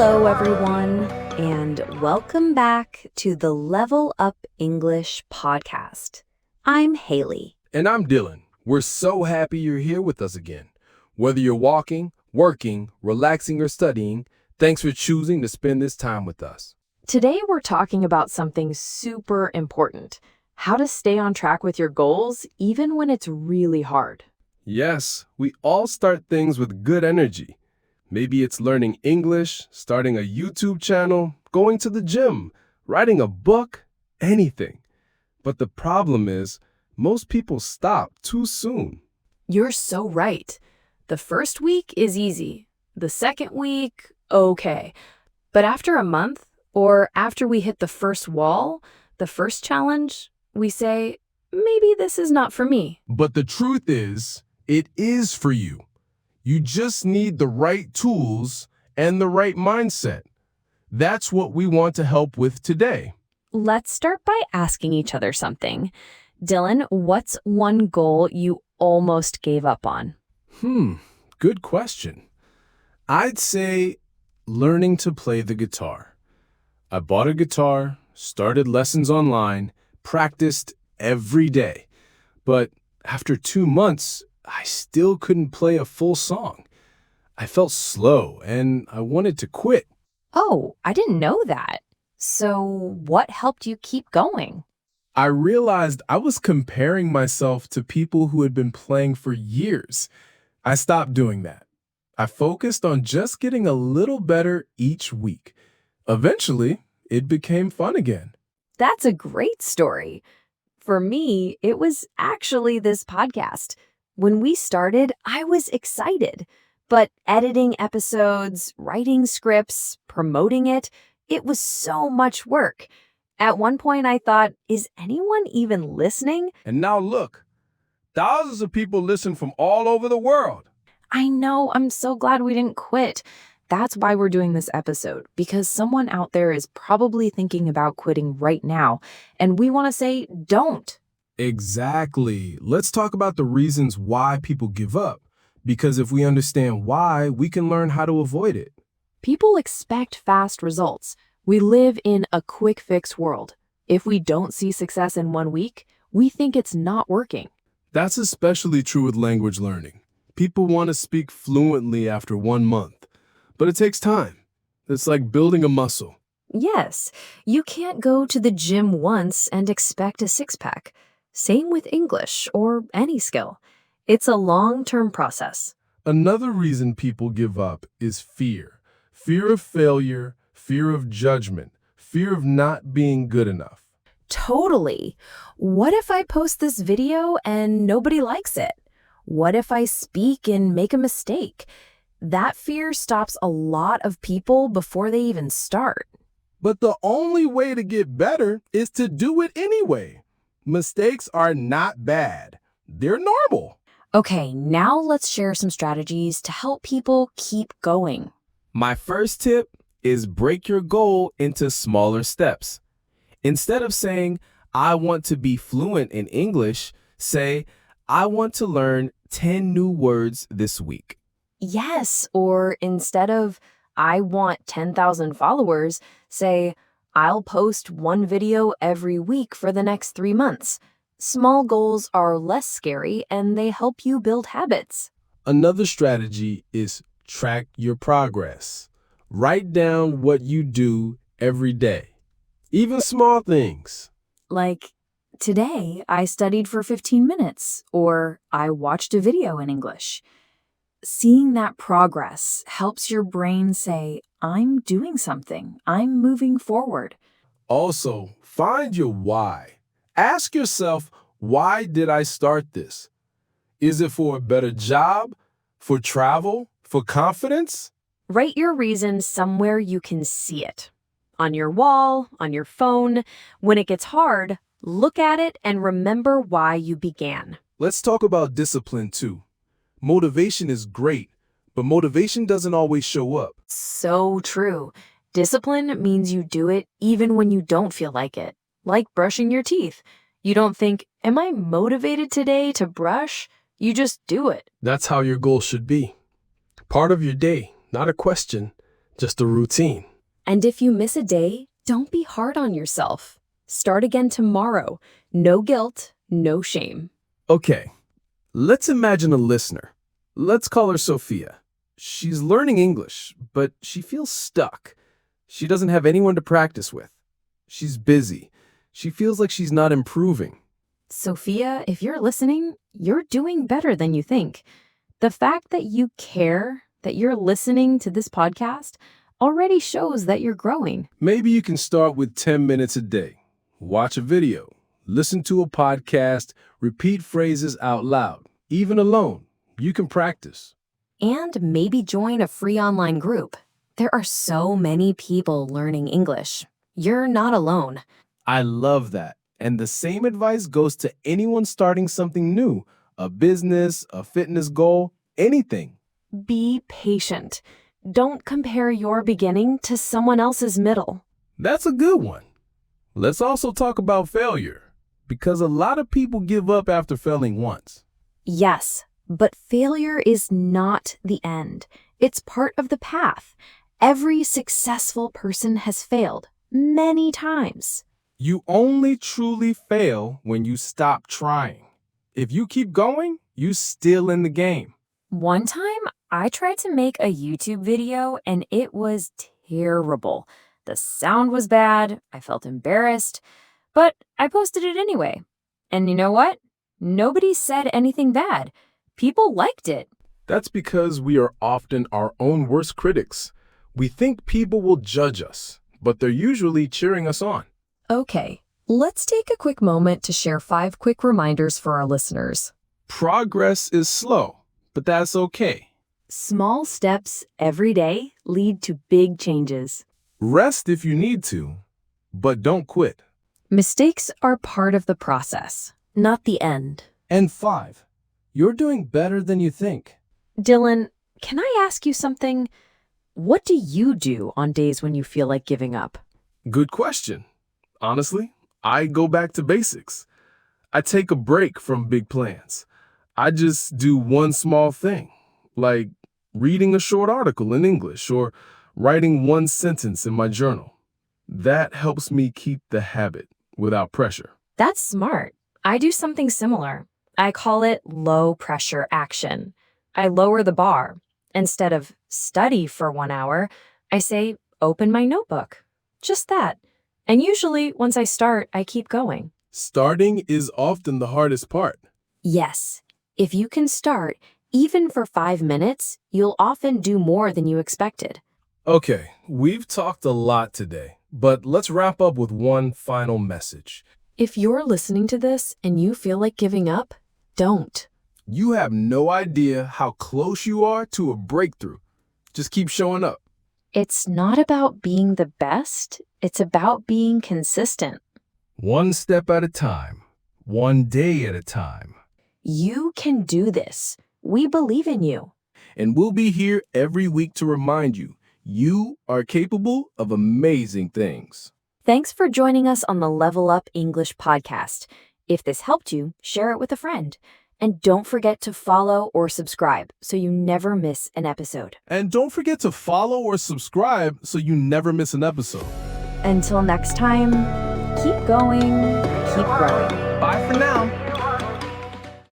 Hello, everyone, and welcome back to the Level Up English podcast. I'm Hailey. And I'm Dylan. We're so happy you're here with us again. Whether you're walking, working, relaxing, or studying, thanks for choosing to spend this time with us. Today, we're talking about something super important: how to stay on track with your goals even when it's really hard. Yes, we all start things with good energy. Maybe it's learning English, starting a YouTube channel, going to the gym, writing a book, anything. But the problem is, most people stop too soon. You're so right. The first week is easy. The second week, okay. But after a month, or after we hit the first wall, the first challenge, we say, maybe this is not for me. But the truth is, it is for you. You just need the right tools and the right mindset. That's what we want to help with today. Let's start by asking each other something. Dylan, what's one goal you almost gave up on? Good question. I'd say learning to play the guitar. I bought a guitar, started lessons online, practiced every day. But after 2 months, I still couldn't play a full song. I felt slow and I wanted to quit. Oh, I didn't know that. So what helped you keep going? I realized I was comparing myself to people who had been playing for years. I stopped doing that. I focused on just getting a little better each week. Eventually, it became fun again. That's a great story. For me, it was actually this podcast. When we started, I was excited. But editing episodes, writing scripts, promoting it was so much work. At one point, I thought, is anyone even listening? And now look, thousands of people listen from all over the world. I know, I'm so glad we didn't quit. That's why we're doing this episode, because someone out there is probably thinking about quitting right now, and we want to say, don't. Exactly. Let's talk about the reasons why people give up. Because if we understand why, we can learn how to avoid it. People expect fast results. We live in a quick fix world. If we don't see success in 1 week, we think it's not working. That's especially true with language learning. People want to speak fluently after 1 month, but it takes time. It's like building a muscle. Yes, you can't go to the gym once and expect a six-pack. Same with English or any skill. It's a long-term process. Another reason people give up is fear. Fear of failure, fear of judgment, fear of not being good enough. Totally. What if I post this video and nobody likes it? What if I speak and make a mistake? That fear stops a lot of people before they even start. But the only way to get better is to do it anyway. Mistakes are not bad. They're normal. Okay, now let's share some strategies to help people keep going. My first tip is break your goal into smaller steps. Instead of saying, I want to be fluent in English, say, I want to learn 10 new words this week. Yes, or instead of, I want 10,000 followers, say, I'll post 1 video every week for the next 3 months. Small goals are less scary and they help you build habits. Another strategy is track your progress. Write down what you do every day, even small things. Like, today I studied for 15 minutes, or I watched a video in English. Seeing that progress helps your brain say, I'm doing something, I'm moving forward. Also, find your why. Ask yourself, why did I start this? Is it for a better job, for travel, for confidence? Write your reason somewhere you can see it. On your wall, on your phone. When it gets hard, look at it and remember why you began. Let's talk about discipline too. Motivation is great, but motivation doesn't always show up. So true. Discipline means you do it even when you don't feel like it. Like brushing your teeth. You don't think, am I motivated today to brush? You just do it. That's how your goal should be. Part of your day, not a question. just a routine. And if you miss a day, don't be hard on yourself. Start again tomorrow. No guilt, no shame. Okay, let's imagine a listener. Let's call her Sophia. She's learning English, but she feels stuck. She doesn't have anyone to practice with. She's busy. She feels like she's not improving. Sophia, if you're listening, you're doing better than you think. The fact that you care, that you're listening to this podcast, already shows that you're growing. Maybe you can start with 10 minutes a day. Watch a video, listen to a podcast, repeat phrases out loud. Even alone, you can practice. And maybe join a free online group. There are so many people learning English. You're not alone. I love that. And the same advice goes to anyone starting something new, a business, a fitness goal, anything. Be patient. Don't compare your beginning to someone else's middle. That's a good one. Let's also talk about failure, because a lot of people give up after failing once. Yes, but failure is not the end. It's part of the path. Every successful person has failed many times. You only truly fail when you stop trying. If you keep going, you're still in the game. One time, I tried to make a YouTube video and it was terrible. The sound was bad, I felt embarrassed, but I posted it anyway. And you know what? Nobody said anything bad. People liked it. That's because we are often our own worst critics. We think people will judge us, but they're usually cheering us on. Okay, let's take a quick moment to share 5 quick reminders for our listeners. Progress is slow, but that's okay. Small steps every day lead to big changes. Rest if you need to, but don't quit. Mistakes are part of the process, not the end. And 5, you're doing better than you think. Dylan, can I ask you something? What do you do on days when you feel like giving up? Good question. Honestly, I go back to basics. I take a break from big plans. I just do one small thing, like reading a short article in English or writing one sentence in my journal. That helps me keep the habit without pressure. That's smart. I do something similar. I call it low pressure action. I lower the bar. Instead of study for 1 hour, I say, open my notebook. Just that. And usually, once I start, I keep going. Starting is often the hardest part. Yes. If you can start, even for 5 minutes, you'll often do more than you expected. Okay, we've talked a lot today, but let's wrap up with one final message. If you're listening to this and you feel like giving up, don't. You have no idea how close you are to a breakthrough. Just keep showing up. It's not about being the best. It's about being consistent. One step at a time, one day at a time. You can do this. We believe in you. And we'll be here every week to remind you, you are capable of amazing things. Thanks for joining us on the Level Up English podcast. If this helped you, share it with a friend. And don't forget to follow or subscribe so you never miss an episode. And don't forget to follow or subscribe so you never miss an episode. Until next time, keep going, keep growing. Bye for now.